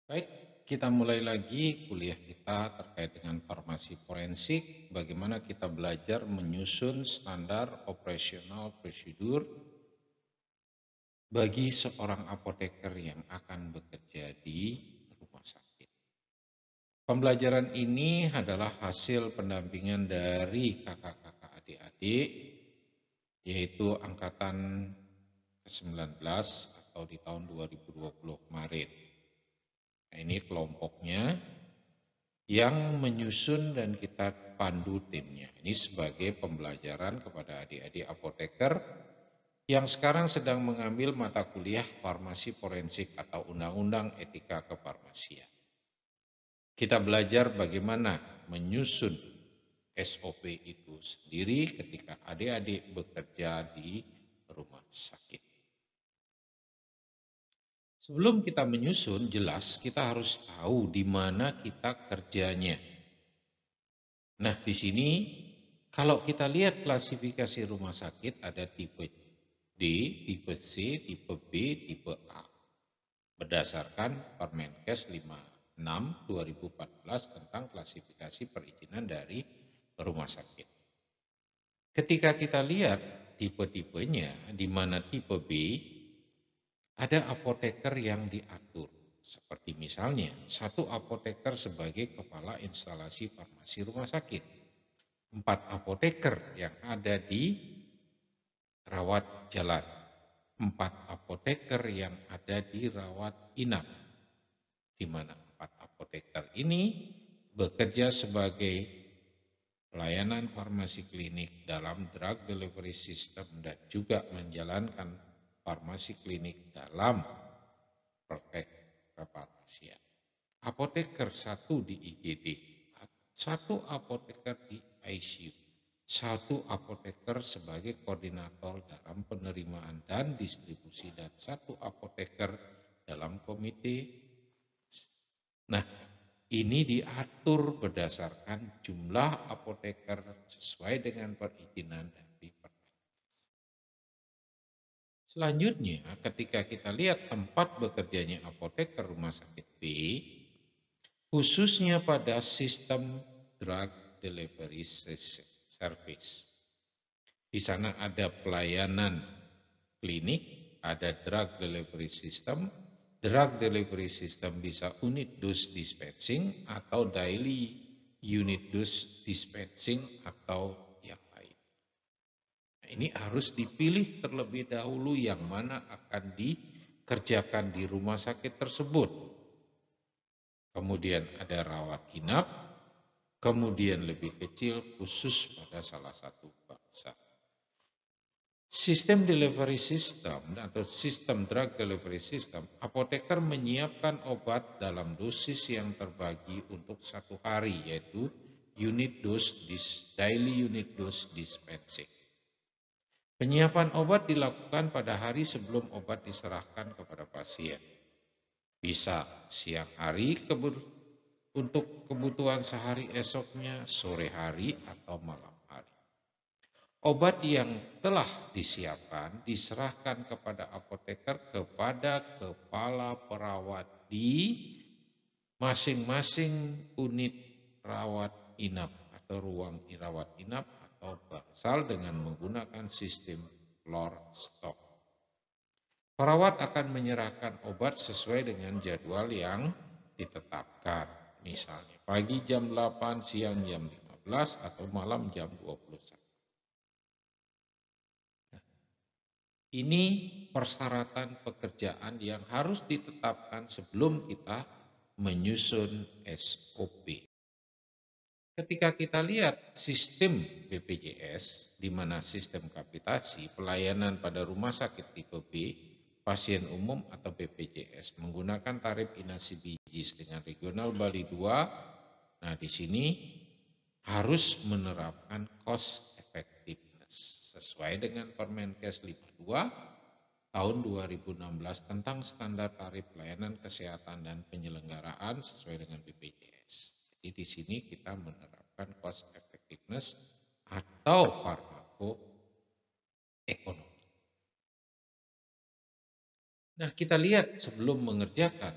Baik, kita mulai lagi kuliah kita terkait dengan farmasi forensik. Bagaimana kita belajar menyusun standar operasional prosedur bagi seorang apoteker yang akan bekerja di rumah sakit. Pembelajaran ini adalah hasil pendampingan dari kakak-kakak adik-adik, yaitu angkatan ke-19 atau di tahun 2020 kemarin. Nah, ini kelompoknya yang menyusun dan kita pandu timnya. Ini sebagai pembelajaran kepada adik-adik apoteker yang sekarang sedang mengambil mata kuliah farmasi forensik atau undang-undang etika kefarmasian. Kita belajar bagaimana menyusun SOP itu sendiri ketika adik-adik bekerja di rumah sakit. Sebelum kita menyusun, jelas kita harus tahu di mana kita kerjanya. Nah, di sini kalau kita lihat klasifikasi rumah sakit ada tipe D, tipe C, tipe B, tipe A. Berdasarkan Permenkes 56 2014 tentang klasifikasi perizinan dari rumah sakit. Ketika kita lihat tipe-tipenya, di mana tipe B ada apoteker yang diatur. Seperti misalnya, satu apoteker sebagai kepala instalasi farmasi rumah sakit. 4 apoteker yang ada di rawat jalan. 4 apoteker yang ada di rawat inap. Di mana 4 apoteker ini bekerja sebagai pelayanan farmasi klinik dalam drug delivery system dan juga menjalankan farmasi klinik dalam praktek kefarmasian. Apoteker 1 di IGD, 1 apoteker di ICU, 1 apoteker sebagai koordinator dalam penerimaan dan distribusi, dan 1 apoteker dalam komite. Nah, ini diatur berdasarkan jumlah apoteker sesuai dengan perizinan dari Permenkes. Selanjutnya, ketika kita lihat tempat bekerjanya apoteker rumah sakit B, khususnya pada sistem drug delivery service. Di sana ada pelayanan klinik, ada drug delivery system. Drug delivery system bisa unit dose dispensing atau daily unit dose dispensing atau yang lain. Nah, ini harus dipilih terlebih dahulu yang mana akan dikerjakan di rumah sakit tersebut. Kemudian ada rawat inap, kemudian lebih kecil khusus pada salah satu bangsa. Sistem delivery system atau sistem drug delivery system, apoteker menyiapkan obat dalam dosis yang terbagi untuk 1 hari, yaitu daily unit dose dispensing. Penyiapan obat dilakukan pada hari sebelum obat diserahkan kepada pasien. Bisa siang hari untuk kebutuhan sehari esoknya, sore hari, atau malam hari. Obat yang telah disiapkan diserahkan kepada apoteker kepada kepala perawat di masing-masing unit rawat inap atau ruang rawat inap atau bangsal dengan menggunakan sistem floor stock. Perawat akan menyerahkan obat sesuai dengan jadwal yang ditetapkan. Misalnya pagi jam 8, siang jam 15, atau malam jam 21. Ini persyaratan pekerjaan yang harus ditetapkan sebelum kita menyusun SOP. Ketika kita lihat sistem BPJS, di mana sistem kapitasi pelayanan pada rumah sakit tipe B, pasien umum atau BPJS menggunakan tarif inasi bijis dengan regional Bali 2. Nah, di sini harus menerapkan cost effectiveness sesuai dengan Permenkes 52 tahun 2016 tentang standar tarif pelayanan kesehatan dan penyelenggaraan sesuai dengan BPJS. Jadi di sini kita menerapkan cost effectiveness atau farmakoekonomi. Nah, kita lihat sebelum mengerjakan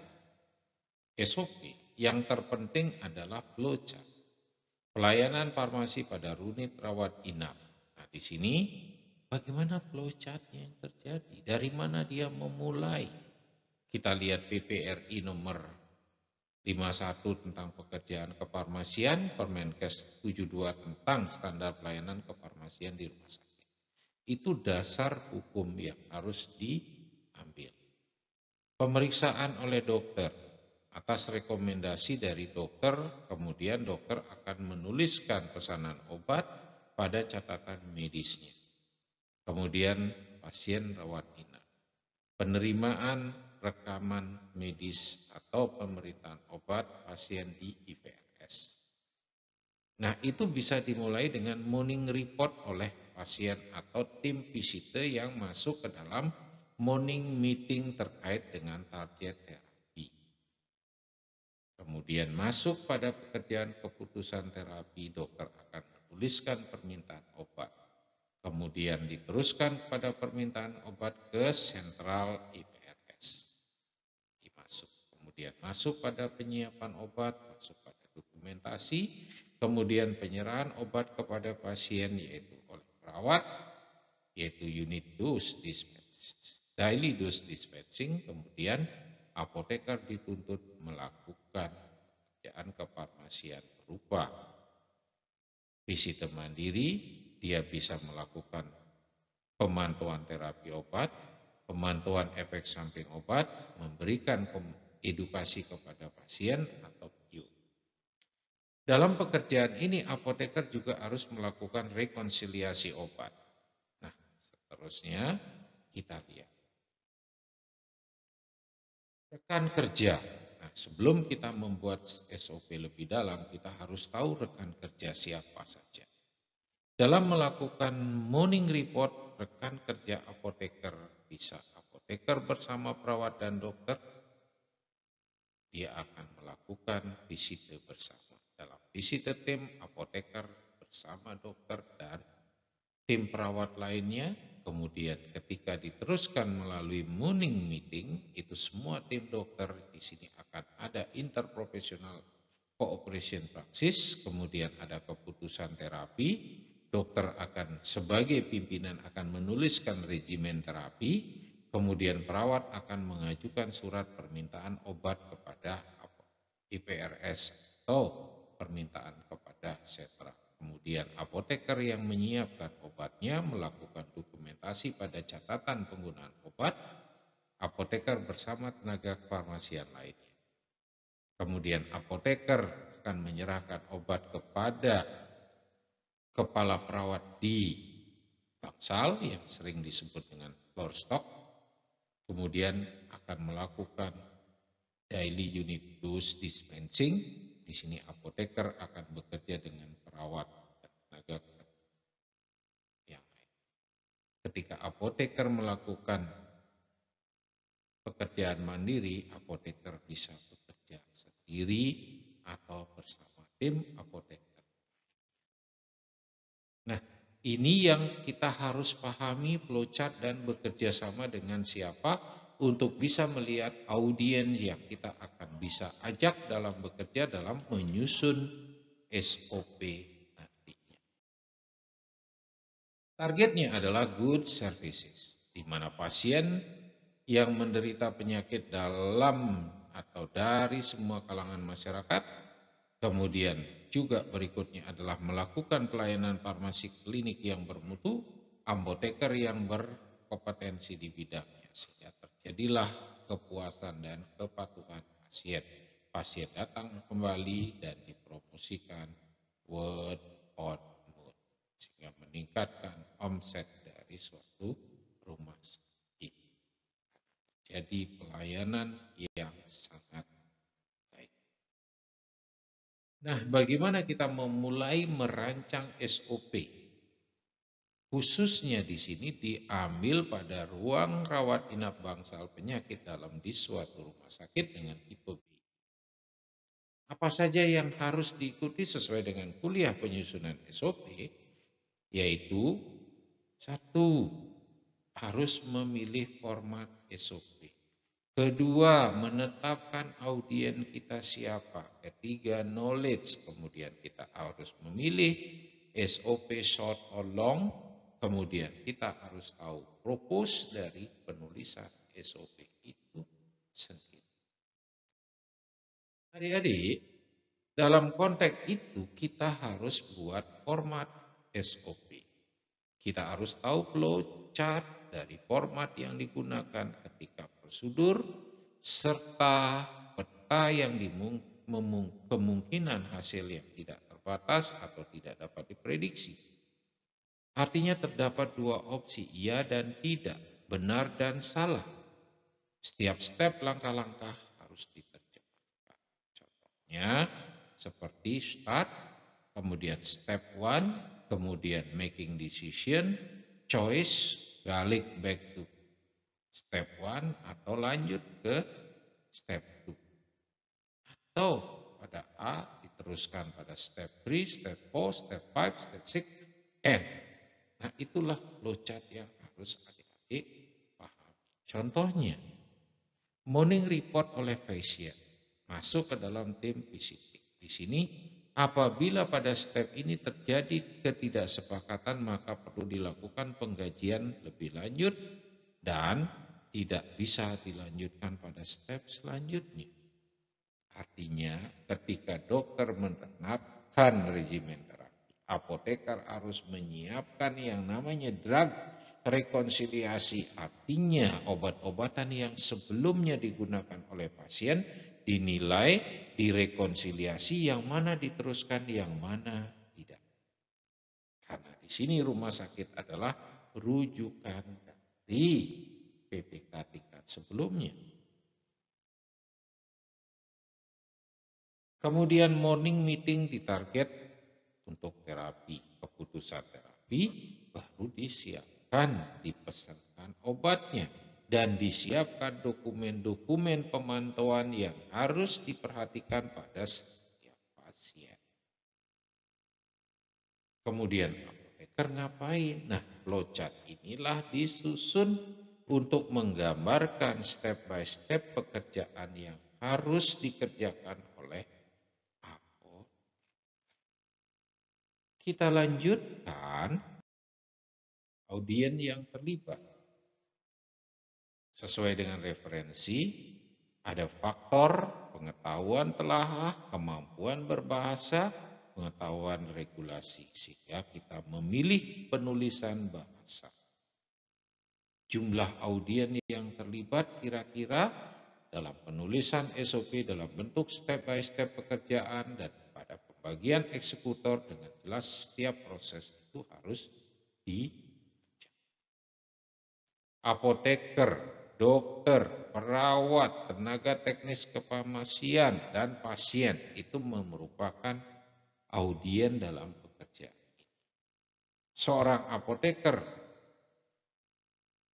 SOP, yang terpenting adalah flowchart. Pelayanan farmasi pada unit rawat inap. Nah, di sini bagaimana flowchart-nya yang terjadi? Dari mana dia memulai? Kita lihat PPRI nomor 51 tentang pekerjaan kefarmasian, Permenkes 72 tentang standar pelayanan kefarmasian di rumah sakit. Itu dasar hukum yang harus diambil. Pemeriksaan oleh dokter. Atas rekomendasi dari dokter, kemudian dokter akan menuliskan pesanan obat pada catatan medisnya. Kemudian pasien rawat inap. Penerimaan rekaman medis atau pemberitaan obat pasien di IPRS. Nah, itu bisa dimulai dengan morning report oleh pasien atau tim visite yang masuk ke dalam morning meeting terkait dengan target terapi. Kemudian masuk pada pekerjaan keputusan terapi, dokter akan menuliskan permintaan obat. Kemudian diteruskan pada permintaan obat ke sentral IPRS. Kemudian masuk pada penyiapan obat, masuk pada dokumentasi, kemudian penyerahan obat kepada pasien yaitu oleh perawat, yaitu unit dose dispensing, daily dose dispensing, kemudian apoteker dituntut melakukan pekerjaan kefarmasian berupa visite mandiri, dia bisa melakukan pemantauan terapi obat, pemantauan efek samping obat, memberikan edukasi kepada pasien atau PIU. Dalam pekerjaan ini apoteker juga harus melakukan rekonsiliasi obat. Nah, seterusnya kita lihat. Rekan kerja. Nah, sebelum kita membuat SOP lebih dalam, kita harus tahu rekan kerja siapa saja. Dalam melakukan morning report, rekan kerja apoteker bisa apoteker bersama perawat dan dokter. Dia akan melakukan visite bersama. Dalam visite tim, apoteker bersama dokter dan tim perawat lainnya. Kemudian ketika diteruskan melalui morning meeting, itu semua tim dokter di sini akan ada interprofessional cooperation practice, kemudian ada keputusan terapi, dokter akan sebagai pimpinan akan menuliskan regimen terapi, kemudian perawat akan mengajukan surat permintaan obat kepada IPRS atau permintaan kepada sentra. Kemudian apoteker yang menyiapkan obatnya melakukan dokumentasi pada catatan penggunaan obat, apoteker bersama tenaga kefarmasian lainnya. Kemudian apoteker akan menyerahkan obat kepada kepala perawat di bangsal yang sering disebut dengan floor stock. Kemudian akan melakukan daily unit dose dispensing. Di sini apoteker akan bekerja dengan perawat dan tenaga yang lain. Ketika apoteker melakukan pekerjaan mandiri, apoteker bisa bekerja sendiri atau bersama tim apoteker. Nah, ini yang kita harus pahami flowchart dan bekerja sama dengan siapa untuk bisa melihat audiens yang kita akan bisa ajak dalam bekerja dalam menyusun SOP nantinya. Targetnya adalah good services, di mana pasien yang menderita penyakit dalam atau dari semua kalangan masyarakat, kemudian juga berikutnya adalah melakukan pelayanan farmasi klinik yang bermutu, apoteker yang berkompetensi di bidangnya, sehingga terjadilah kepuasan dan kepatuhan pasien. Pasien datang kembali dan dipromosikan word on mouth, sehingga meningkatkan omset dari suatu rumah sakit. Jadi pelayanan yang sangat baik. Nah, bagaimana kita memulai merancang SOP? Khususnya di sini diambil pada ruang rawat inap bangsal penyakit dalam di suatu rumah sakit dengan tipe B. Apa saja yang harus diikuti sesuai dengan kuliah penyusunan SOP? Yaitu 1. Harus memilih format SOP. Kedua, menetapkan audien kita siapa. Ketiga, knowledge. Kemudian kita harus memilih SOP short or long. Kemudian kita harus tahu purpose dari penulisan SOP itu sendiri. Adik-adik, dalam konteks itu kita harus buat format SOP. Kita harus tahu flow chart dari format yang digunakan ketika prosedur serta peta yang kemungkinan hasil yang tidak terbatas atau tidak dapat diprediksi. Artinya terdapat dua opsi, iya dan tidak, benar dan salah. Setiap step langkah-langkah harus diterjemahkan. Contohnya seperti start, kemudian step 1, kemudian making decision, choice, balik back to step 1 atau lanjut ke step 2. Atau pada A diteruskan pada step 3, step 4, step 5, step 6, and. Nah, itulah flowchart yang harus adik-adik paham. Contohnya, morning report oleh pasien masuk ke dalam tim visiting. Di sini, apabila pada step ini terjadi ketidaksepakatan, maka perlu dilakukan pengkajian lebih lanjut dan tidak bisa dilanjutkan pada step selanjutnya. Artinya, ketika dokter menerapkan regimen terapi, apoteker harus menyiapkan yang namanya drug rekonsiliasi. Artinya, obat-obatan yang sebelumnya digunakan oleh pasien dinilai, direkonsiliasi, yang mana diteruskan, yang mana tidak. Karena di sini rumah sakit adalah rujukan dari PPK tingkat sebelumnya. Kemudian morning meeting ditarget untuk terapi. Keputusan terapi baru disiapkan, dipesankan obatnya, dan disiapkan dokumen-dokumen pemantauan yang harus diperhatikan pada setiap pasien. Kemudian apoteker ngapain? Nah, flowchart inilah disusun untuk menggambarkan step by step pekerjaan yang harus dikerjakan oleh Kita lanjutkan audien yang terlibat. Sesuai dengan referensi, ada faktor pengetahuan telaah, kemampuan berbahasa, pengetahuan regulasi, sehingga kita memilih penulisan bahasa. Jumlah audien yang terlibat kira-kira dalam penulisan SOP dalam bentuk step by step pekerjaan dan pada pembagian eksekutor dengan jelas setiap proses itu harus apoteker, dokter, perawat, tenaga teknis kefarmasian, dan pasien itu merupakan audien dalam pekerjaan. Seorang apoteker,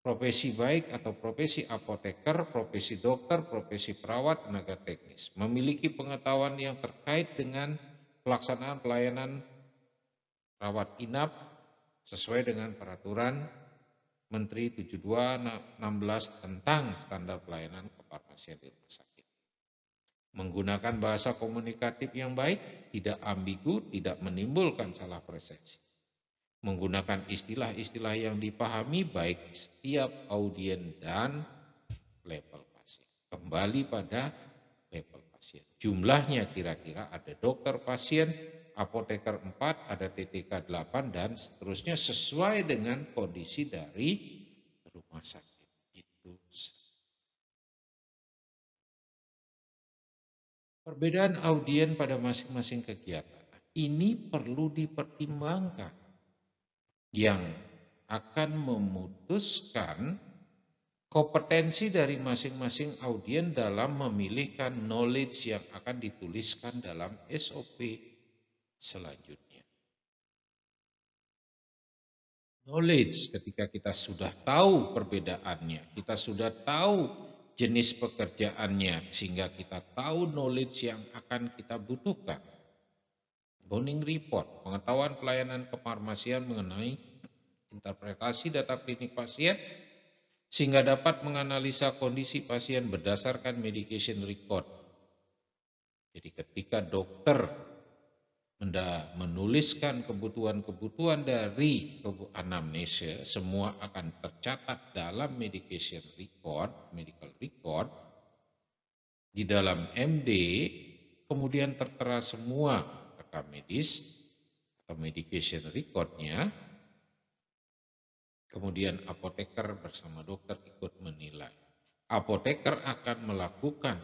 profesi baik atau profesi apoteker, profesi dokter, profesi perawat, tenaga teknis memiliki pengetahuan yang terkait dengan pelaksanaan pelayanan rawat inap sesuai dengan peraturan Menteri 72/16 tentang standar pelayanan kefarmasian di rumah sakit. Menggunakan bahasa komunikatif yang baik, tidak ambigu, tidak menimbulkan salah persepsi. Menggunakan istilah-istilah yang dipahami baik setiap audien dan level pasien. Kembali pada level pasien. Jumlahnya kira-kira ada dokter pasien, apoteker 4, ada TTK 8, dan seterusnya sesuai dengan kondisi dari rumah sakit itu. Perbedaan audien pada masing-masing kegiatan ini perlu dipertimbangkan, yang akan memutuskan kompetensi dari masing-masing audien dalam memilihkan knowledge yang akan dituliskan dalam SOP selanjutnya. Knowledge ketika kita sudah tahu perbedaannya, kita sudah tahu jenis pekerjaannya, sehingga kita tahu knowledge yang akan kita butuhkan. Morning report, pengetahuan pelayanan kefarmasian mengenai interpretasi data klinik pasien, sehingga dapat menganalisa kondisi pasien berdasarkan medication record. Jadi ketika dokter menuliskan kebutuhan-kebutuhan dari anamnesa, semua akan tercatat dalam medication record, medical record, di dalam MD, kemudian tertera semua rekam medis atau medication recordnya, kemudian apoteker bersama dokter ikut menilai. Apoteker akan melakukan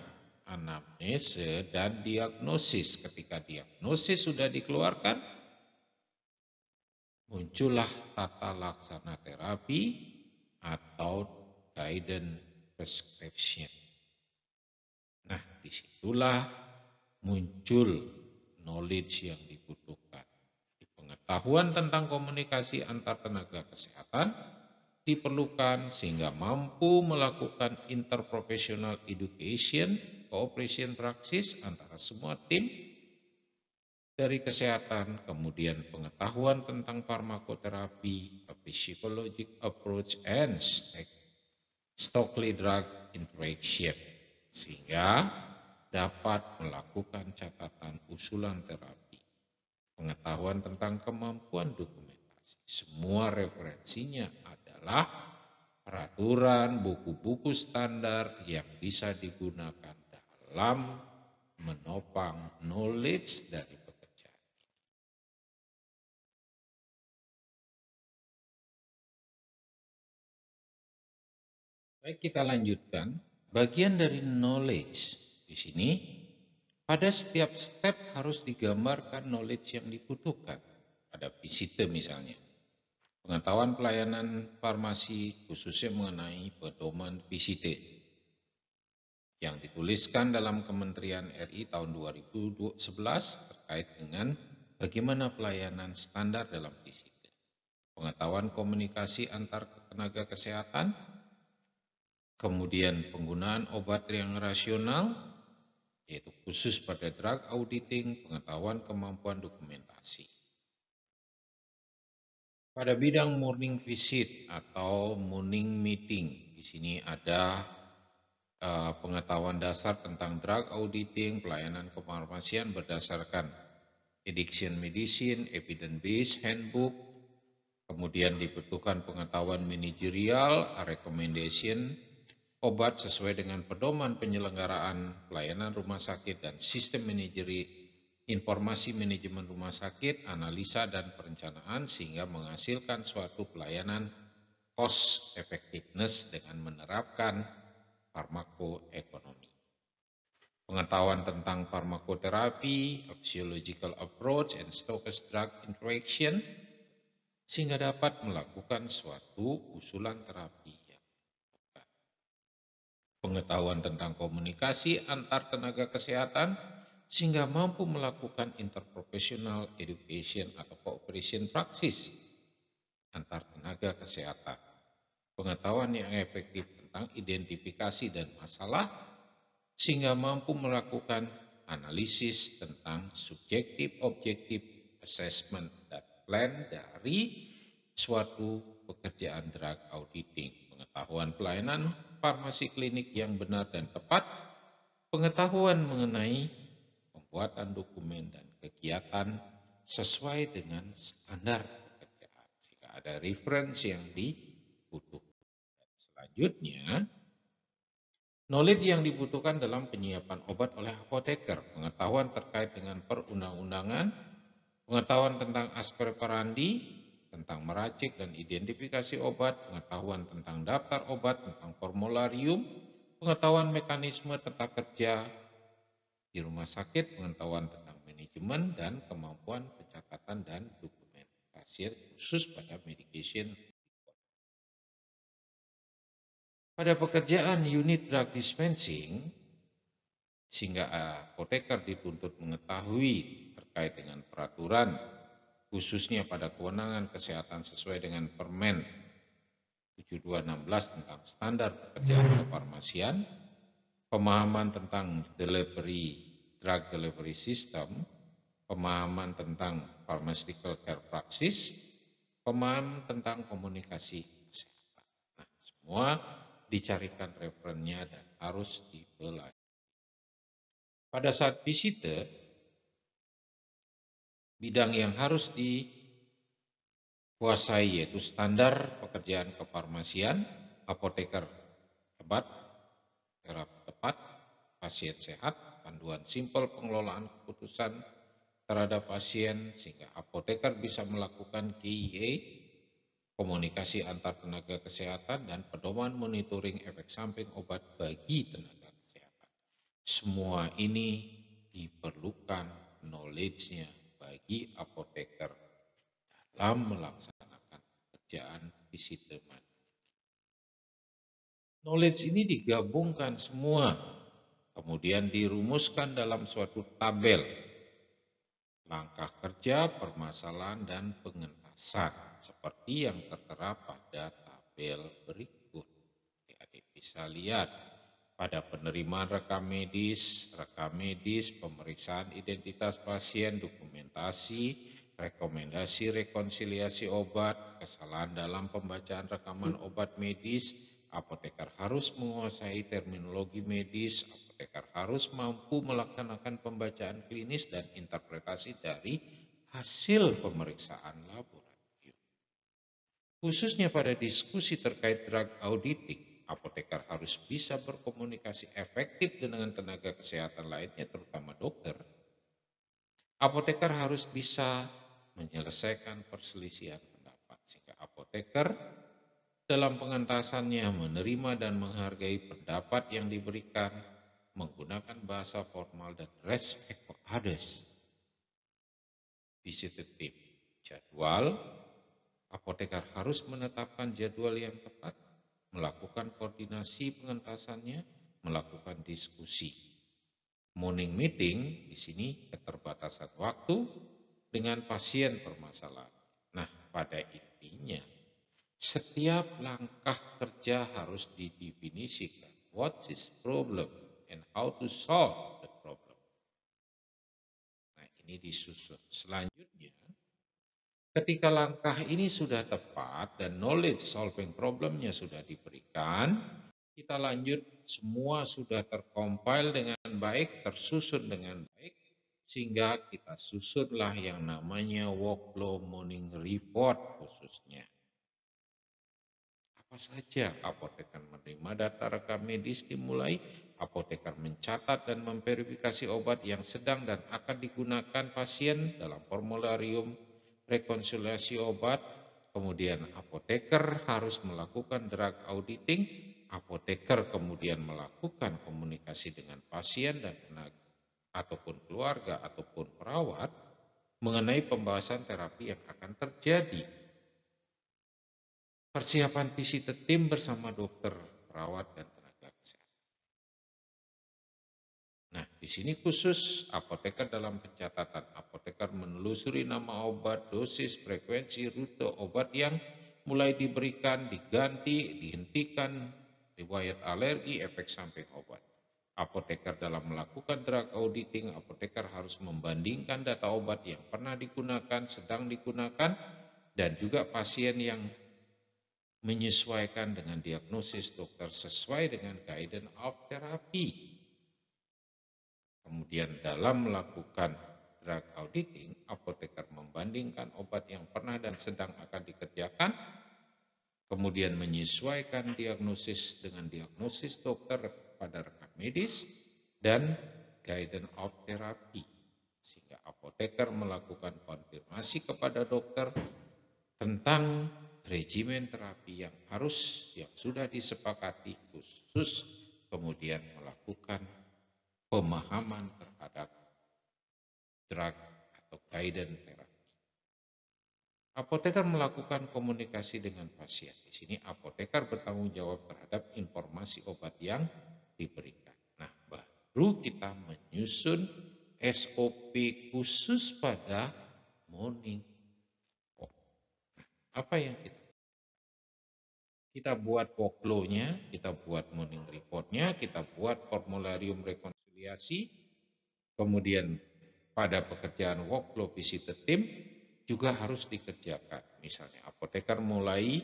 anamnese dan diagnosis. Ketika diagnosis sudah dikeluarkan, muncullah tata laksana terapi atau guidance prescription. Nah, disitulah muncul knowledge yang dibutuhkan. Pengetahuan tentang komunikasi antar tenaga kesehatan diperlukan sehingga mampu melakukan interprofessional education, cooperation practice antara semua tim dari kesehatan, kemudian pengetahuan tentang farmakoterapi, physiologic approach, and Stokely drug interaction, sehingga dapat melakukan catatan usulan terapi, pengetahuan tentang kemampuan dokumentasi. Semua referensinya adalah peraturan, buku-buku standar yang bisa digunakan dalam menopang knowledge dari pekerjaan. Baik, kita lanjutkan. Bagian dari knowledge di sini, pada setiap step harus digambarkan knowledge yang dibutuhkan. Ada visite misalnya. Pengetahuan pelayanan farmasi khususnya mengenai pedoman visite yang dituliskan dalam Kementerian RI tahun 2011 terkait dengan bagaimana pelayanan standar dalam visite. Pengetahuan komunikasi antar tenaga kesehatan, kemudian penggunaan obat yang rasional, yaitu khusus pada drug auditing, pengetahuan kemampuan dokumentasi. Pada bidang morning visit atau morning meeting, di sini ada pengetahuan dasar tentang drug auditing, pelayanan kefarmasian berdasarkan addiction medicine, evidence-based handbook, kemudian dibutuhkan pengetahuan manajerial, recommendation, obat sesuai dengan pedoman penyelenggaraan pelayanan rumah sakit dan sistem informasi manajemen rumah sakit, analisa dan perencanaan sehingga menghasilkan suatu pelayanan cost effectiveness dengan menerapkan farmakoekonomi. Pengetahuan tentang farmakoterapi, physiological approach, and Stokes drug interaction sehingga dapat melakukan suatu usulan terapi. Pengetahuan tentang komunikasi antar tenaga kesehatan sehingga mampu melakukan interprofessional education atau cooperation practice antar tenaga kesehatan. Pengetahuan yang efektif tentang identifikasi dan masalah sehingga mampu melakukan analisis tentang subjektif objektif assessment dan plan dari suatu pekerjaan drug auditing. Pengetahuan pelayanan farmasi klinik yang benar dan tepat, pengetahuan mengenai pembuatan dokumen dan kegiatan sesuai dengan standar pekerjaan, jika ada referensi yang dibutuhkan. Selanjutnya, knowledge yang dibutuhkan dalam penyiapan obat oleh apoteker, pengetahuan terkait dengan perundang-undangan, pengetahuan tentang aspek operandi, tentang meracik dan identifikasi obat, pengetahuan tentang daftar obat, tentang formularium, pengetahuan mekanisme tata kerja di rumah sakit, pengetahuan tentang manajemen dan kemampuan pencatatan dan dokumentasi khusus pada medication. Pada pekerjaan unit drug dispensing, sehingga apoteker dituntut mengetahui terkait dengan peraturan khususnya pada kewenangan kesehatan sesuai dengan Permen 7216 tentang standar pekerjaan kefarmasian, pemahaman tentang drug delivery system, pemahaman tentang pharmaceutical care practice, pemahaman tentang komunikasi kesehatan. Nah, semua dicarikan referennya dan harus dipelajari. Pada saat visite, bidang yang harus dikuasai yaitu standar pekerjaan kefarmasian, apoteker hebat, terapi tepat, pasien sehat, panduan simpel pengelolaan keputusan terhadap pasien sehingga apoteker bisa melakukan KIA, komunikasi antar tenaga kesehatan, dan pedoman monitoring efek samping obat bagi tenaga kesehatan. Semua ini diperlukan knowledge-nya bagi apoteker dalam melaksanakan pekerjaan visite mandiri. Knowledge ini digabungkan semua, kemudian dirumuskan dalam suatu tabel, langkah kerja, permasalahan, dan pengentasan, seperti yang tertera pada tabel berikut. Adik-adik bisa lihat pada penerimaan rekam medis, pemeriksaan identitas pasien, dokumentasi, rekomendasi rekonsiliasi obat, kesalahan dalam pembacaan rekaman obat medis, apoteker harus menguasai terminologi medis, apoteker harus mampu melaksanakan pembacaan klinis dan interpretasi dari hasil pemeriksaan laboratorium. Khususnya pada diskusi terkait drug auditing, apoteker harus bisa berkomunikasi efektif dengan tenaga kesehatan lainnya, terutama dokter. Apoteker harus bisa menyelesaikan perselisihan pendapat, sehingga apoteker dalam pengentasannya menerima dan menghargai pendapat yang diberikan, menggunakan bahasa formal dan respect for others. Visite tim, jadwal, apoteker harus menetapkan jadwal yang tepat, melakukan koordinasi pengentasannya, melakukan diskusi. Morning meeting di sini keterbatasan waktu dengan pasien permasalahan. Nah, pada intinya setiap langkah kerja harus didefinisikan. What is problem and how to solve the problem. Nah, ini disusun. Selanjutnya, ketika langkah ini sudah tepat dan knowledge solving problemnya sudah diberikan, kita lanjut, semua sudah tercompile dengan baik, tersusun dengan baik, sehingga kita susunlah yang namanya workflow morning report khususnya. Apa saja? Apoteker menerima data rekam medis dimulai, apoteker mencatat dan memverifikasi obat yang sedang dan akan digunakan pasien dalam formularium rekonsiliasi obat, kemudian apoteker harus melakukan drug auditing, apoteker kemudian melakukan komunikasi dengan pasien dan tenaga ataupun keluarga ataupun perawat mengenai pembahasan terapi yang akan terjadi. Persiapan visite tim bersama dokter, perawat, dan tenaga kesehatan. Nah, di sini khusus apoteker dalam pencatatan. Apoteker menelusuri nama obat, dosis, frekuensi, rute obat yang mulai diberikan, diganti, dihentikan, riwayat alergi, efek samping obat. Apoteker dalam melakukan drug auditing, apoteker harus membandingkan data obat yang pernah digunakan, sedang digunakan, dan juga pasien yang menyesuaikan dengan diagnosis dokter sesuai dengan guidance of therapy. Kemudian dalam melakukan drug auditing, apoteker membandingkan obat yang pernah dan sedang akan dikerjakan, kemudian menyesuaikan diagnosis dengan diagnosis dokter pada rekam medis dan guidance of therapy, sehingga apoteker melakukan konfirmasi kepada dokter tentang regimen terapi yang sudah disepakati, khusus kemudian melakukan pemahaman terhadap drug atau guidance terapi. Apoteker melakukan komunikasi dengan pasien. Di sini apoteker bertanggung jawab terhadap informasi obat yang diberikan. Nah, baru kita menyusun SOP khusus pada morning. Apa yang kita buat workflow-nya, kita buat morning report-nya, kita buat formularium rekonsiliasi, kemudian pada pekerjaan workflow visite tim juga harus dikerjakan. Misalnya apoteker mulai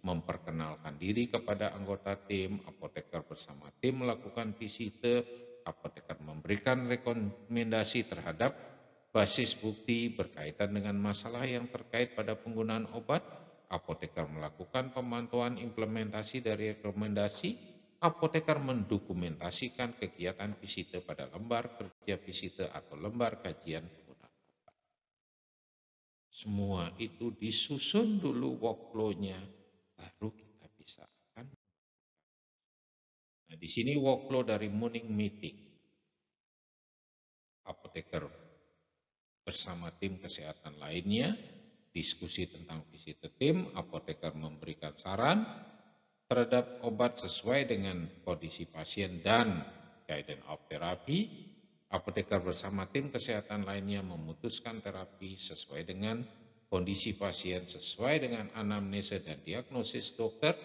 memperkenalkan diri kepada anggota tim, apoteker bersama tim melakukan visite, apoteker memberikan rekomendasi terhadap basis bukti berkaitan dengan masalah yang terkait pada penggunaan obat, apoteker melakukan pemantauan implementasi dari rekomendasi, apoteker mendokumentasikan kegiatan visite pada lembar kerja visite atau lembar kajian penggunaan obat. Semua itu disusun dulu workflow-nya, baru kita bisa akan. Nah, di sini workflow dari morning meeting. Apoteker bersama tim kesehatan lainnya, diskusi tentang visite tim, apoteker memberikan saran terhadap obat sesuai dengan kondisi pasien dan guidance of therapy. Apoteker bersama tim kesehatan lainnya memutuskan terapi sesuai dengan kondisi pasien, sesuai dengan anamnesa dan diagnosis dokter,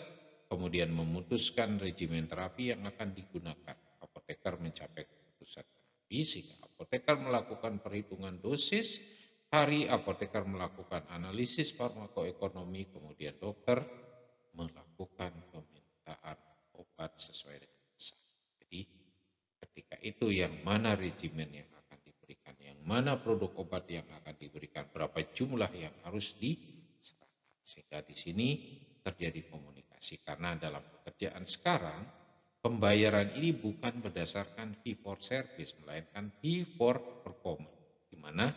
kemudian memutuskan regimen terapi yang akan digunakan. Apoteker mencapai keputusan terapi sehingga apoteker melakukan perhitungan dosis, hari apoteker melakukan analisis farmakoekonomi, kemudian dokter melakukan permintaan obat sesuai dengan pesan. Jadi ketika itu yang mana regimen yang akan diberikan, yang mana produk obat yang akan diberikan, berapa jumlah yang harus diserahkan. Sehingga di sini terjadi komunikasi. Karena dalam pekerjaan sekarang, pembayaran ini bukan berdasarkan fee for service, melainkan fee for performance. Di mana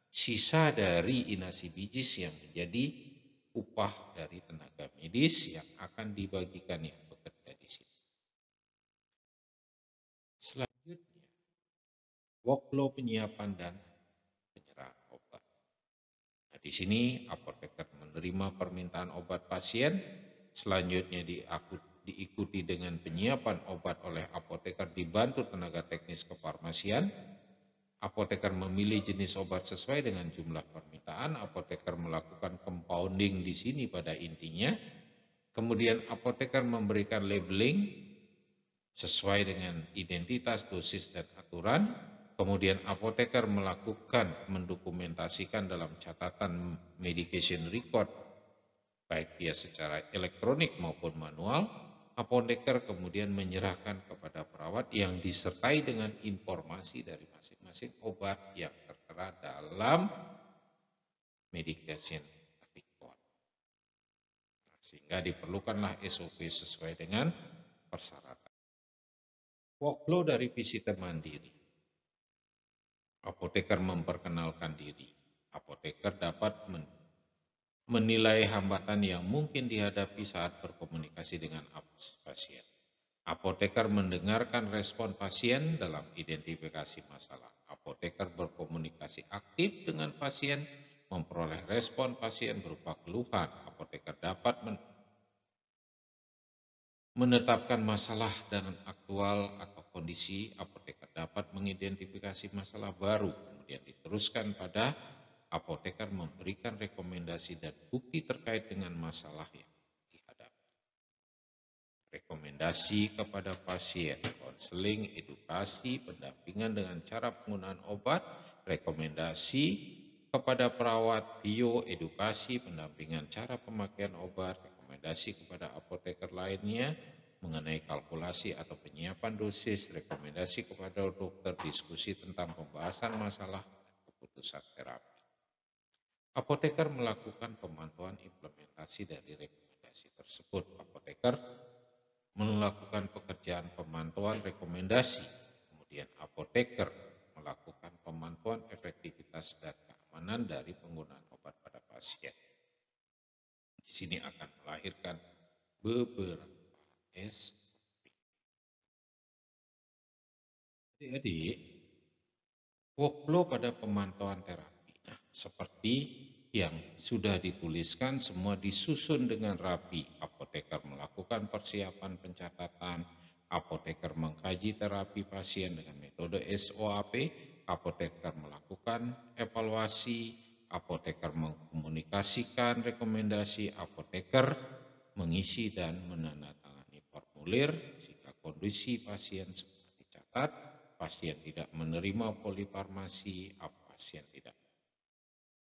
sisa dari inasi bijis yang menjadi upah dari tenaga medis yang akan dibagikan yang bekerja di sini. Selanjutnya, workflow penyiapan dan penyerahan obat. Nah, di sini apoteker menerima permintaan obat pasien, selanjutnya diikuti dengan penyiapan obat oleh apoteker dibantu tenaga teknis kefarmasian. Apoteker memilih jenis obat sesuai dengan jumlah permintaan, apoteker melakukan compounding di sini pada intinya. Kemudian apoteker memberikan labeling sesuai dengan identitas, dosis, dan aturan. Kemudian apoteker mendokumentasikan dalam catatan medication record, baik dia secara elektronik maupun manual. Apoteker kemudian menyerahkan kepada perawat yang disertai dengan informasi dari masing-masing obat yang tertera dalam medication record. Sehingga diperlukanlah SOP sesuai dengan persyaratan. Workflow dari visite mandiri. Apoteker memperkenalkan diri. Apoteker dapat menilai hambatan yang mungkin dihadapi saat berkomunikasi dengan pasien. Apoteker mendengarkan respon pasien dalam identifikasi masalah. Apoteker berkomunikasi aktif dengan pasien, memperoleh respon pasien berupa keluhan. Apoteker dapat menetapkan masalah dengan aktual atau kondisi. Apoteker dapat mengidentifikasi masalah baru, kemudian diteruskan pada apoteker memberikan rekomendasi dan bukti terkait dengan masalah yang dihadapi. Rekomendasi kepada pasien, konseling, edukasi, pendampingan dengan cara penggunaan obat, rekomendasi kepada perawat, edukasi, pendampingan cara pemakaian obat, rekomendasi kepada apoteker lainnya mengenai kalkulasi atau penyiapan dosis, rekomendasi kepada dokter, diskusi tentang pembahasan masalah dan keputusan terapi. Apoteker melakukan pemantauan implementasi dari rekomendasi tersebut. Apoteker melakukan pekerjaan pemantauan rekomendasi, kemudian apoteker melakukan pemantauan efektivitas dan keamanan dari penggunaan obat pada pasien. Di sini akan melahirkan beberapa SOP. Adik-adik, workflow pada pemantauan terapi. Nah, seperti yang sudah dituliskan, semua disusun dengan rapi. Apoteker melakukan persiapan pencatatan, apoteker mengkaji terapi pasien dengan metode SOAP, apoteker melakukan evaluasi, apoteker mengkomunikasikan rekomendasi, apoteker mengisi dan menandatangani formulir jika kondisi pasien semua dicatat, pasien tidak menerima polifarmasi, pasien tidak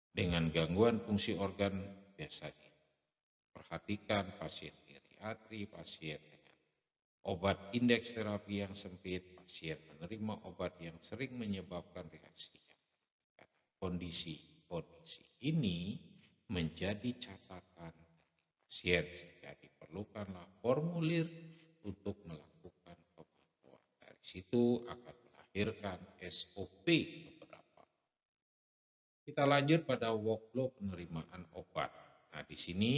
dengan gangguan fungsi organ biasanya Perhatikan pasien geriatri, pasien dengan obat indeks terapi yang sempit, pasien menerima obat yang sering menyebabkan reaksi yang meningkat. Kondisi ini menjadi catatan pasien sehingga diperlukanlah formulir untuk melakukan pemantauan. Dari situ akan melahirkan SOP beberapa. Kita lanjut pada workflow penerimaan obat. Nah, di sini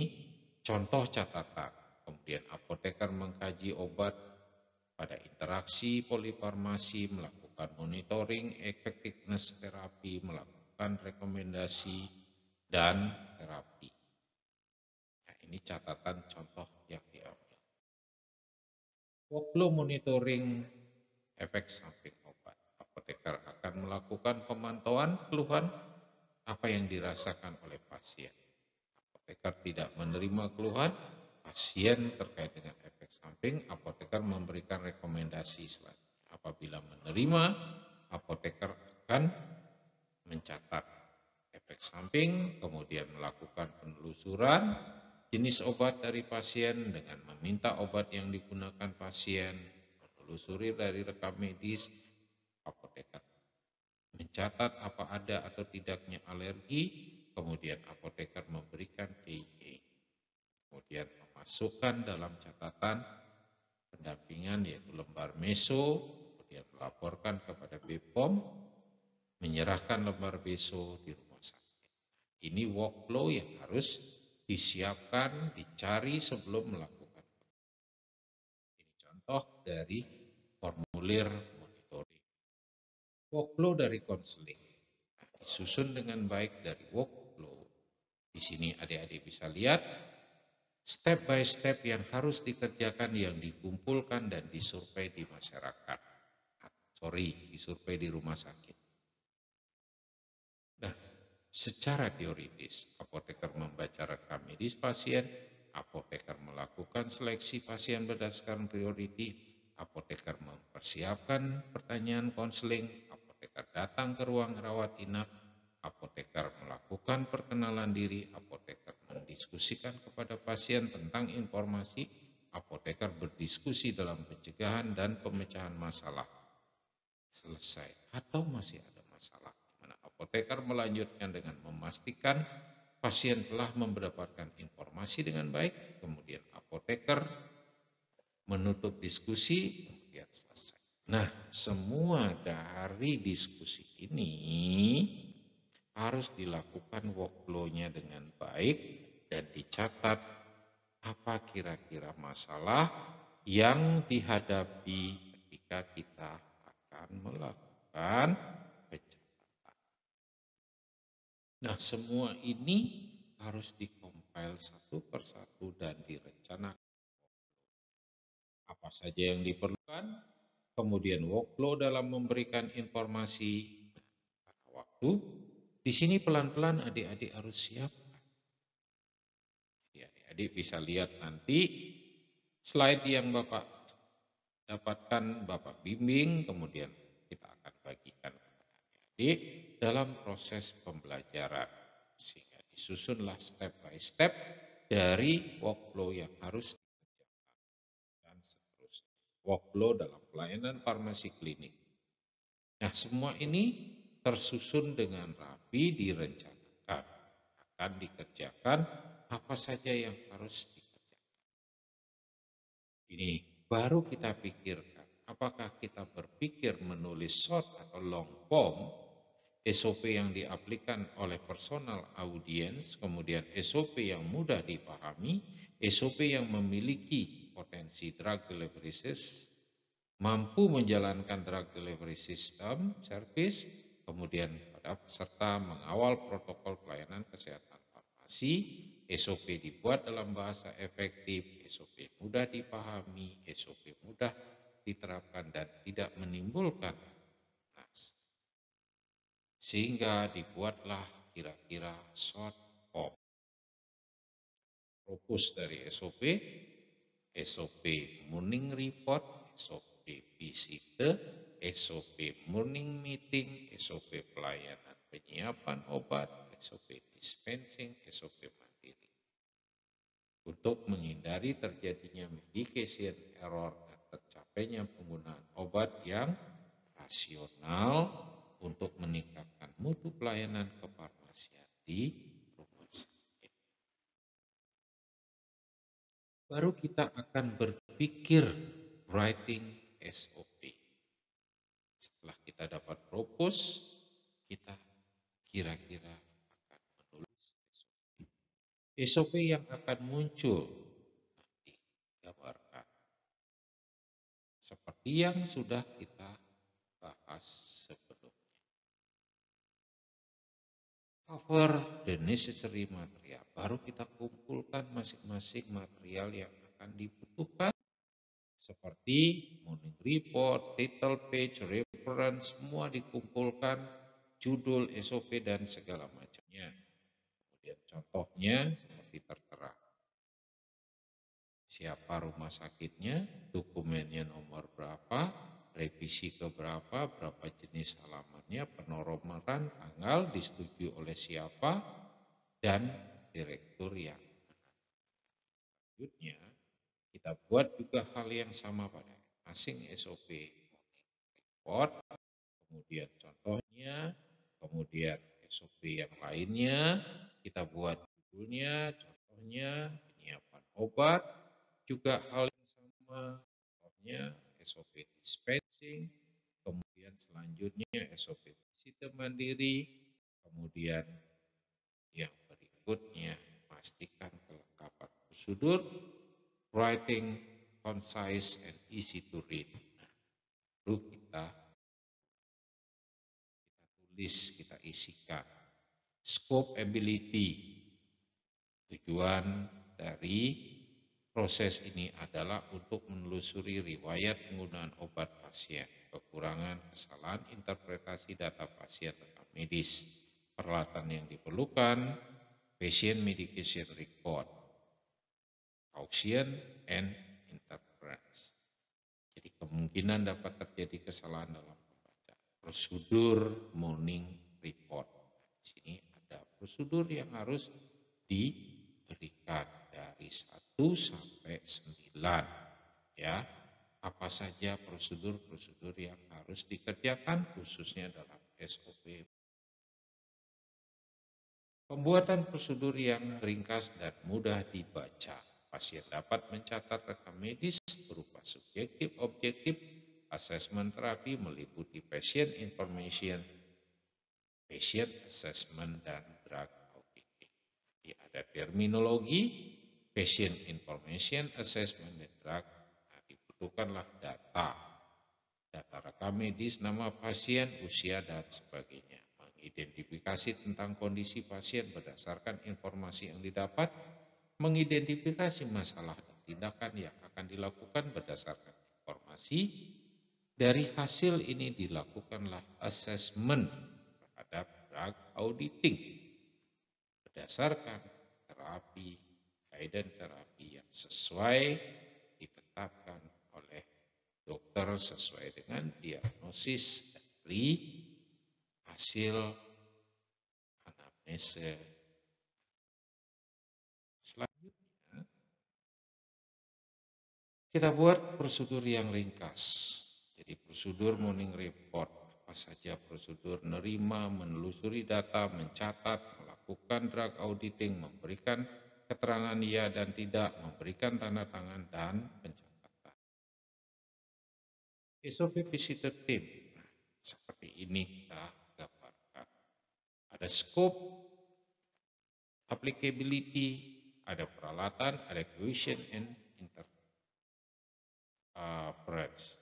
contoh catatan. Kemudian apoteker mengkaji obat pada interaksi polifarmasi, melakukan monitoring effectiveness terapi, melakukan rekomendasi dan terapi. Nah, ini catatan contoh yang diambil. Workflow monitoring efek samping obat. Apoteker akan melakukan pemantauan keluhan apa yang dirasakan oleh pasien. Apoteker tidak menerima keluhan pasien terkait dengan efek samping, apoteker memberikan rekomendasi selanjutnya. Apabila menerima, apoteker akan mencatat efek samping, kemudian melakukan penelusuran jenis obat dari pasien dengan meminta obat yang digunakan pasien, menelusuri dari rekam medis, apoteker mencatat apa ada atau tidaknya alergi, kemudian apoteker memberikan KIA. Kemudian memasukkan dalam catatan pendampingan yaitu lembar meso, kemudian melaporkan kepada BPOM, menyerahkan lembar meso di rumah sakit. Ini workflow yang harus disiapkan, dicari sebelum melakukan. Ini contoh dari formulir monitoring. Workflow dari konseling. Nah, disusun dengan baik dari workflow. Di sini adik-adik bisa lihat step by step yang harus dikerjakan yang dikumpulkan dan disurvei di masyarakat. Disurvei di rumah sakit. Nah, secara teoritis, apoteker membaca rekam medis pasien, apoteker melakukan seleksi pasien berdasarkan priority, apoteker mempersiapkan pertanyaan konseling, apoteker datang ke ruang rawat inap, apoteker melakukan perkenalan diri, apoteker mendiskusikan kepada pasien tentang informasi, apoteker berdiskusi dalam pencegahan dan pemecahan masalah. Selesai atau masih ada masalah, di mana apoteker melanjutkan dengan memastikan pasien telah mendapatkan informasi dengan baik, kemudian apoteker menutup diskusi, kemudian selesai. Nah, semua dari diskusi ini harus dilakukan workflow-nya dengan baik dan dicatat apa kira-kira masalah yang dihadapi ketika kita akan melakukan pencatatan. Nah, semua ini harus dikompil satu persatu dan direncanakan apa saja yang diperlukan, kemudian workflow dalam memberikan informasi pada waktu. Di sini pelan-pelan adik-adik harus siap. Jadi adik-adik bisa lihat nanti slide yang Bapak dapatkan, Bapak bimbing, kemudian kita akan bagikan kepada adik-adik dalam proses pembelajaran. Sehingga disusunlah step by step dari workflow yang harus dikerjakan dan seterusnya. Workflow dalam pelayanan farmasi klinik. Nah, semua ini tersusun dengan rapi, direncanakan, akan dikerjakan apa saja yang harus dikerjakan. Ini baru kita pikirkan, apakah kita berpikir menulis short atau long form, SOP yang diaplikasikan oleh personal audience, kemudian SOP yang mudah dipahami, SOP yang memiliki potensi drug delivery system, mampu menjalankan drug delivery system service, kemudian pada peserta mengawal protokol pelayanan kesehatan farmasi, SOP dibuat dalam bahasa efektif, SOP mudah dipahami, SOP mudah diterapkan dan tidak menimbulkan nas. Sehingga dibuatlah kira-kira short form. Propus dari SOP, SOP morning report, SOP visite, SOP morning meeting, SOP pelayanan penyiapan obat, SOP dispensing, SOP mandiri. untuk menghindari terjadinya medication error dan tercapainya penggunaan obat yang rasional untuk meningkatkan mutu pelayanan kefarmasian di rumah sakit. Baru kita akan berpikir writing SOP. Setelah kita dapat propose, kita kira-kira akan menulis SOP. SOP yang akan muncul nanti digambarkan seperti yang sudah kita bahas sebelumnya. Cover the necessary material. Baru kita kumpulkan masing-masing material yang akan dibutuhkan seperti morning report, title page, reference, semua dikumpulkan, judul, SOP, dan segala macamnya. Kemudian contohnya seperti tertera. Siapa rumah sakitnya, dokumennya nomor berapa, revisi ke berapa jenis halamannya, penoromaran, tanggal, disetujui oleh siapa, dan direktur yang selanjutnya. Kita buat juga hal yang sama pada masing SOP report, kemudian contohnya, kemudian SOP yang lainnya, kita buat judulnya, contohnya, penyiapan obat, juga hal yang sama, contohnya SOP dispensing, kemudian selanjutnya SOP visite mandiri, kemudian yang berikutnya pastikan kelengkapan prosedur, writing concise and easy to read. Lalu kita tulis, kita isikan. Scope ability. Tujuan dari proses ini adalah untuk menelusuri riwayat penggunaan obat pasien, kekurangan, kesalahan interpretasi data pasien rekam medis, peralatan yang diperlukan, patient medication record, caution, and interference. Jadi kemungkinan dapat terjadi kesalahan dalam pembacaan. Prosedur morning report. Di sini ada prosedur yang harus diberikan dari 1 sampai 9. Ya, apa saja prosedur-prosedur yang harus dikerjakan khususnya dalam SOP. Pembuatan prosedur yang ringkas dan mudah dibaca. Pasien dapat mencatat rekam medis berupa subjektif, objektif, asesmen terapi meliputi patient information, patient assessment, dan drug auditing. Jadi ada terminologi, patient information, assessment, dan drug. Nah, dibutuhkanlah data rekam medis, nama pasien, usia, dan sebagainya. Mengidentifikasi tentang kondisi pasien berdasarkan informasi yang didapat, mengidentifikasi masalah dan tindakan yang akan dilakukan berdasarkan informasi. Dari hasil ini dilakukanlah asesmen terhadap drug auditing berdasarkan terapi, guidance terapi yang sesuai ditetapkan oleh dokter sesuai dengan diagnosis dari hasil anamnese. Selanjutnya, kita buat prosedur yang ringkas. Jadi prosedur morning report, apa saja prosedur nerima, menelusuri data, mencatat, melakukan drug auditing, memberikan keterangan ya dan tidak, memberikan tanda tangan, dan pencatatan. SOP visitor team, nah, seperti ini kita gambarkan. Ada scope, applicability, ada peralatan, ada question and interference.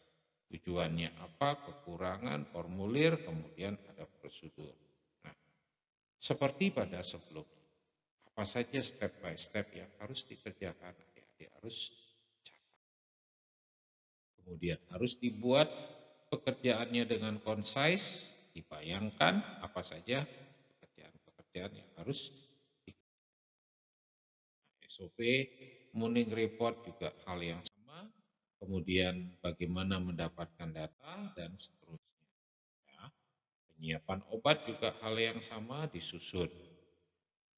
Tujuannya apa, kekurangan, formulir, kemudian ada prosedur. Nah, seperti pada sebelumnya, apa saja step by step yang harus dikerjakan, adik-adik harus catat. Kemudian harus dibuat pekerjaannya dengan concise, dibayangkan apa saja pekerjaan-pekerjaan yang harus dikerjakan. SOP, morning report juga hal yang sama, kemudian bagaimana mendapatkan data, dan seterusnya. Ya. Penyiapan obat juga hal yang sama disusun.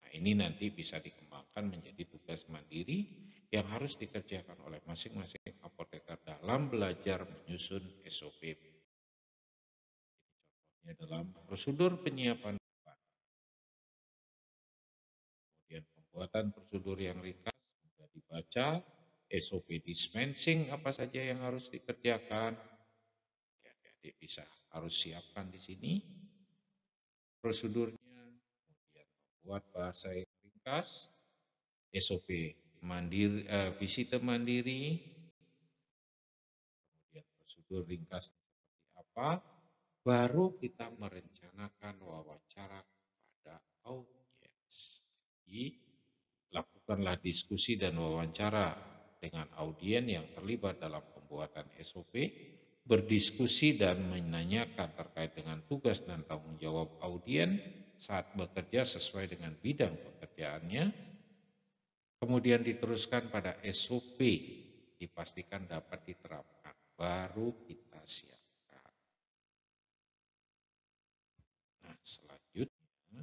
Nah, ini nanti bisa dikembangkan menjadi tugas mandiri yang harus dikerjakan oleh masing-masing apoteker dalam belajar menyusun SOP. Contohnya dalam prosedur penyiapan obat. Kemudian pembuatan prosedur yang ringkas mudah dibaca, SOP dispensing apa saja yang harus dikerjakan. Ya, adik bisa harus siapkan di sini prosedurnya, kemudian membuat bahasa yang ringkas, SOP mandiri, visite mandiri, kemudian prosedur ringkas seperti apa, baru kita merencanakan wawancara pada audiens. Jadi, lakukanlah diskusi dan wawancara dengan audien yang terlibat dalam pembuatan SOP, berdiskusi dan menanyakan terkait dengan tugas dan tanggung jawab audien saat bekerja sesuai dengan bidang pekerjaannya, kemudian diteruskan pada SOP, dipastikan dapat diterapkan, baru kita siapkan. Nah, selanjutnya,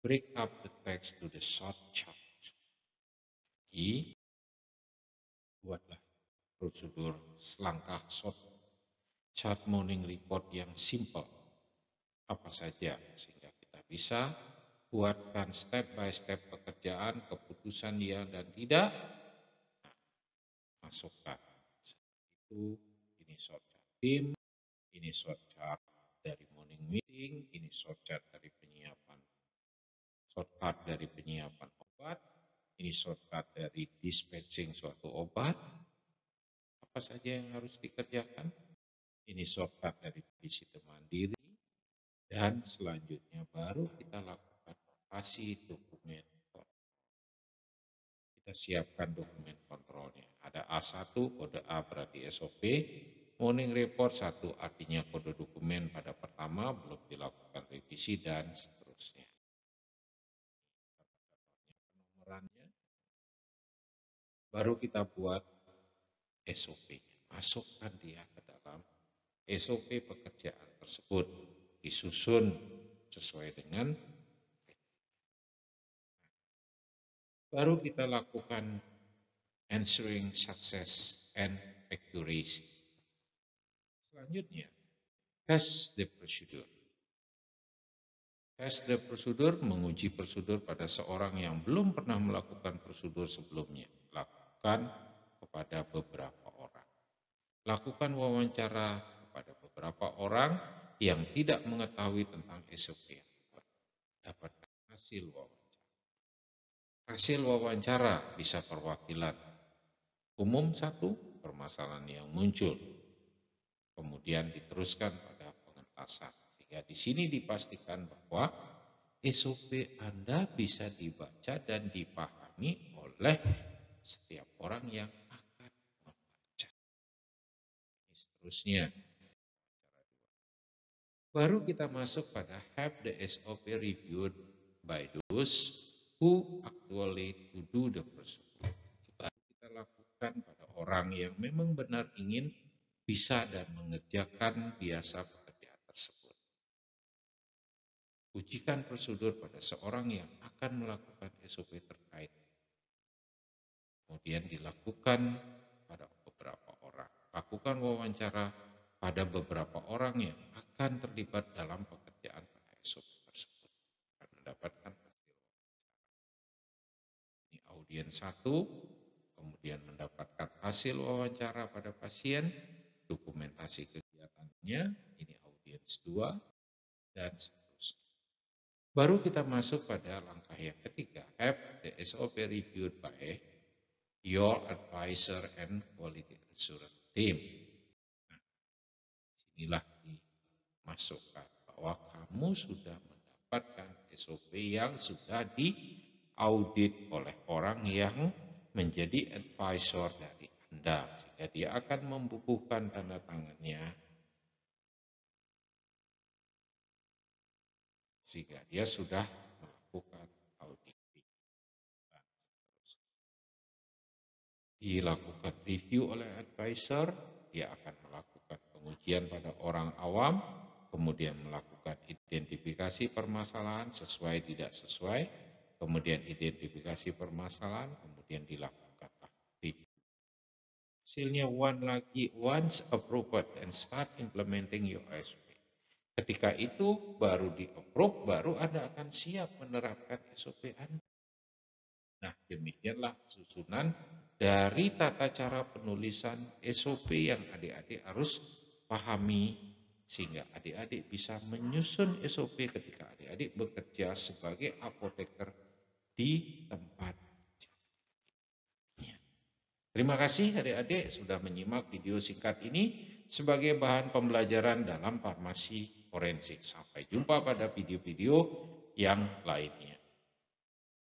break up the text to the short chart. Jadi, buatlah prosedur selangkah short chart morning report yang simple. Apa saja, sehingga kita bisa buatkan step by step pekerjaan, keputusan ya dan tidak. Nah, masukkan. Itu, ini short chart tim, ini short chart dari morning meeting, ini short chart dari penyiapan, shortcut dari penyiapan obat, ini shortcut dari dispensing suatu obat. Apa saja yang harus dikerjakan? Ini shortcut dari visite mandiri. Dan selanjutnya baru kita lakukan kasih dokumen kontrol. Kita siapkan dokumen kontrolnya. Ada A1, kode A berarti SOP. Morning report 1 artinya kode dokumen pada pertama, belum dilakukan revisi dan seterusnya. Penomorannya. Baru kita buat SOP-nya. Masukkan dia ke dalam SOP pekerjaan tersebut. Disusun sesuai dengan baru kita lakukan ensuring success and accuracy. Selanjutnya, test the procedure. Test the procedure menguji prosedur pada seorang yang belum pernah melakukan prosedur sebelumnya. Lakukan kepada beberapa orang. Lakukan wawancara kepada beberapa orang yang tidak mengetahui tentang SOP. Dapatkan hasil wawancara. Hasil wawancara bisa perwakilan umum satu, permasalahan yang muncul. Kemudian diteruskan pada pengentasan. Sehingga di sini dipastikan bahwa SOP Anda bisa dibaca dan dipahami oleh setiap orang yang akan membaca. Seterusnya. Baru kita masuk pada have the SOP reviewed by those who actually to do the procedure. Baru kita lakukan pada orang yang memang benar ingin bisa dan mengerjakan biasa pekerjaan tersebut. Ujikan prosedur pada seorang yang akan melakukan SOP terkait. Kemudian dilakukan pada beberapa orang. Lakukan wawancara pada beberapa orang yang akan terlibat dalam pekerjaan pada SOP tersebut. Akan mendapatkan hasil wawancara. Ini audien 1, kemudian mendapatkan hasil wawancara pada pasien, dokumentasi kegiatannya, ini audiens 2, dan seterusnya. Baru kita masuk pada langkah yang ketiga, have the SOP reviewed by your advisor and quality assurance team. Nah, sinilah dimasukkan bahwa kamu sudah mendapatkan SOP yang sudah diaudit oleh orang yang menjadi advisor dari Anda, sehingga dia akan membubuhkan tanda tangannya, sehingga dia sudah melakukan audit. Dilakukan review oleh advisor, dia akan melakukan pengujian pada orang awam, kemudian melakukan identifikasi permasalahan sesuai tidak sesuai, kemudian identifikasi permasalahan, kemudian dilakukanlah review. Hasilnya once approved and start implementing your SOP. Ketika itu baru di-approve, baru Anda akan siap menerapkan SOP Anda. Nah, demikianlah susunan dari tata cara penulisan SOP yang adik-adik harus pahami, sehingga adik-adik bisa menyusun SOP ketika adik-adik bekerja sebagai apoteker di tempat kerja. Terima kasih adik-adik sudah menyimak video singkat ini sebagai bahan pembelajaran dalam farmasi forensik. Sampai jumpa pada video-video yang lainnya.